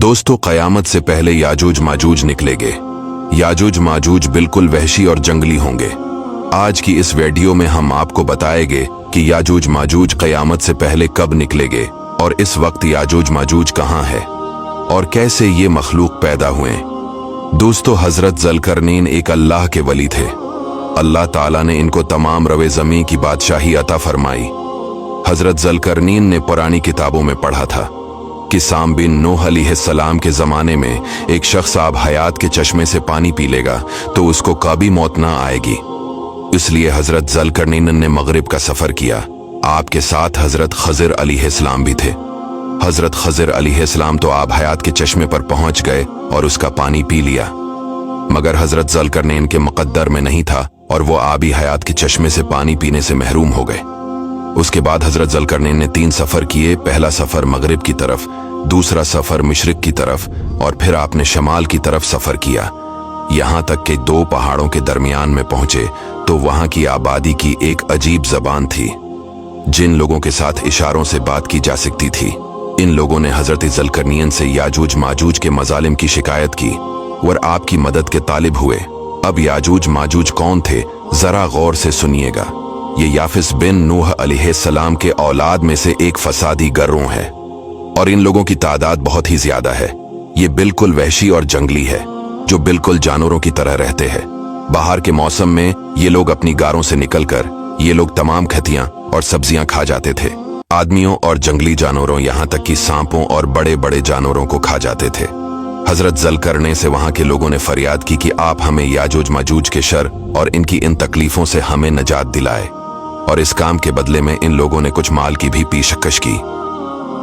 दोस्तों, क़यामत से पहले याजूज माजूज निकलेंगे। याजूज माजूज बिल्कुल वहशी और जंगली होंगे। आज की इस वीडियो में हम आपको बताएंगे कि याजूज माजूज क़यामत से पहले कब निकलेंगे और इस वक्त याजूज माजूज कहाँ है और कैसे ये मखलूक पैदा हुए। दोस्तों, हजरत ज़ुल्करनैन एक अल्लाह के वली थे। अल्लाह ताला ने इनको तमाम रवे ज़मीन की बादशाही अता फरमाई। हजरत ज़ुल्करनैन ने पुरानी किताबों में पढ़ा था कि साम बिन नूह अलैहिस्सलाम के ज़माने में एक शख्स आब हयात के चश्मे से पानी पी लेगा तो उसको कभी मौत ना आएगी। इसलिए हजरत ज़ुल्करनैन ने मगरिब का सफ़र किया। आपके साथ हजरत खज़िर अलैहिस्सलाम भी थे। हजरत खज़िर अलैहिस्सलाम तो आब हयात के चश्मे पर पहुंच गए और उसका पानी पी लिया, मगर हजरत ज़ुल्करनैन के मुक़द्दर में नहीं था और वो आबी हयात के चश्मे से पानी पीने से महरूम हो गए। उसके बाद हजरत ज़ुल्करनैन ने 3 सफ़र किए। पहला सफ़र मगरिब की तरफ, दूसरा सफ़र मशरिक की तरफ और फिर आपने शमाल की तरफ सफ़र किया। यहाँ तक कि 2 पहाड़ों के दरमियान में पहुंचे तो वहाँ की आबादी की एक अजीब ज़बान थी जिन लोगों के साथ इशारों से बात की जा सकती थी। इन लोगों ने हजरत ज़ुल्करनैन से याजूज माजूज के मजालिम की शिकायत की और आपकी मदद के तालिब हुए। अब याजूज माजूज कौन थे, जरा गौर से सुनिएगा। ये याफिस बिन नूह अलैहिस्सलाम के औलाद में से एक फसादी गिरोह है और इन लोगों की तादाद बहुत ही ज्यादा है। ये बिल्कुल वहशी और जंगली है जो बिल्कुल जानवरों की तरह रहते हैं। बाहर के मौसम में ये लोग अपनी गारों से निकलकर ये लोग तमाम खतियां और सब्जियां खा जाते थे। आदमियों और जंगली जानवरों, यहाँ तक कि सांपों और बड़े बड़े जानवरों को खा जाते थे। हजरत ज़ुल्करनैन से वहां के लोगों ने फरियाद की कि आप हमें याजूज माजूज के शर और इनकी इन तकलीफों से हमें निजात दिलाए, और इस काम के बदले में इन लोगों ने कुछ माल की भी पेशकश की।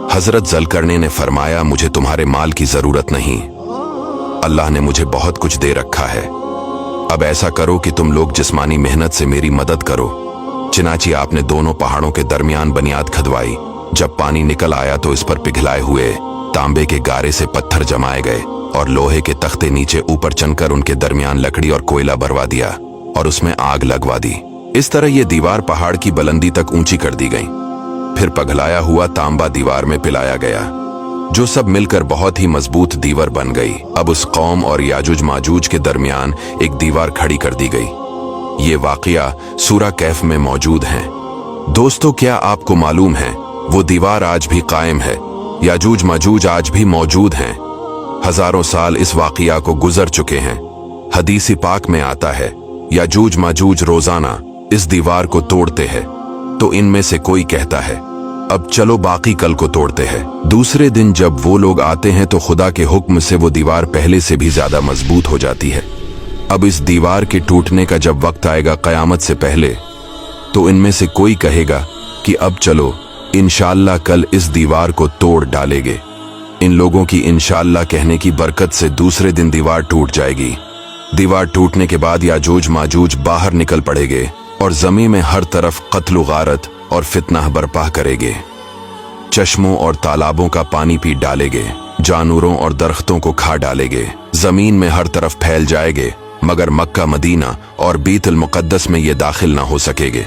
हजरत ज़ुल्करनैन ने फरमाया, मुझे तुम्हारे माल की जरूरत नहीं, अल्लाह ने मुझे बहुत कुछ दे रखा है। अब ऐसा करो कि तुम लोग जिस्मानी मेहनत से मेरी मदद करो। चिनाची आपने दोनों पहाड़ों के दरमियान बुनियाद खदवाई। जब पानी निकल आया तो इस पर पिघलाए हुए तांबे के गारे से पत्थर जमाए गए और लोहे के तख्ते नीचे ऊपर चनकर उनके दरमियान लकड़ी और कोयला भरवा दिया और उसमें आग लगवा दी। इस तरह ये दीवार पहाड़ की बुलंदी तक ऊंची कर दी गई। फिर पिघलाया हुआ तांबा दीवार में पिलाया गया, जो सब मिलकर बहुत ही मजबूत दीवार बन गई। अब उस कौम और याजूज माजूज के दरमियान एक दीवार खड़ी कर दी गई। ये वाकया सूरा कैफ में मौजूद है। दोस्तों, क्या आपको मालूम है वो दीवार आज भी कायम है। याजूज माजूज आज भी मौजूद हैं। हजारों साल इस वाकया को गुजर चुके हैं। हदीस पाक में आता है, याजूज माजूज रोजाना इस दीवार को तोड़ते हैं तो इनमें से कोई कहता है, अब चलो बाकी कल को तोड़ते हैं। दूसरे दिन जब वो लोग आते हैं तो खुदा के हुक्म से वो दीवार पहले से भी ज्यादा मजबूत हो जाती है। अब इस दीवार के टूटने का जब वक्त आएगा क़यामत से पहले, तो इनमें से कोई कहेगा कि अब चलो इंशाअल्लाह कल इस दीवार को तोड़ डालेंगे। इन लोगों की इंशाअल्लाह कहने की बरकत से दूसरे दिन दीवार टूट जाएगी। दीवार टूटने के बाद याजूज माजूज बाहर निकल पड़ेंगे और जमीन में हर तरफ कत्ल गारत और फितना बर्पा करेंगे। चश्मों और तालाबों का पानी पी डालेंगे, जानवरों और दरख्तों को खा डालेंगे, जमीन में हर तरफ फैल जाएंगे, मगर मक्का, मदीना और बीतुल मुक़द्दस में ये दाखिल ना हो सकेंगे।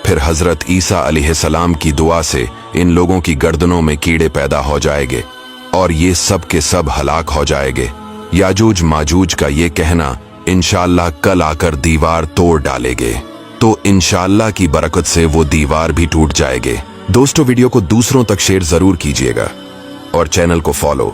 फिर हजरत ईसा अलैहिस्सलाम की दुआ से इन लोगों की गर्दनों में कीड़े पैदा हो जाएंगे और ये सब के सब हलाक हो जाएंगे। याजूज माजूज का ये कहना इंशाअल्लाह कल आकर दीवार तोड़ डालेंगे, तो इंशाअल्लाह की बरकत से वो दीवार भी टूट जाएंगे। दोस्तों, वीडियो को दूसरों तक शेयर जरूर कीजिएगा और चैनल को फॉलो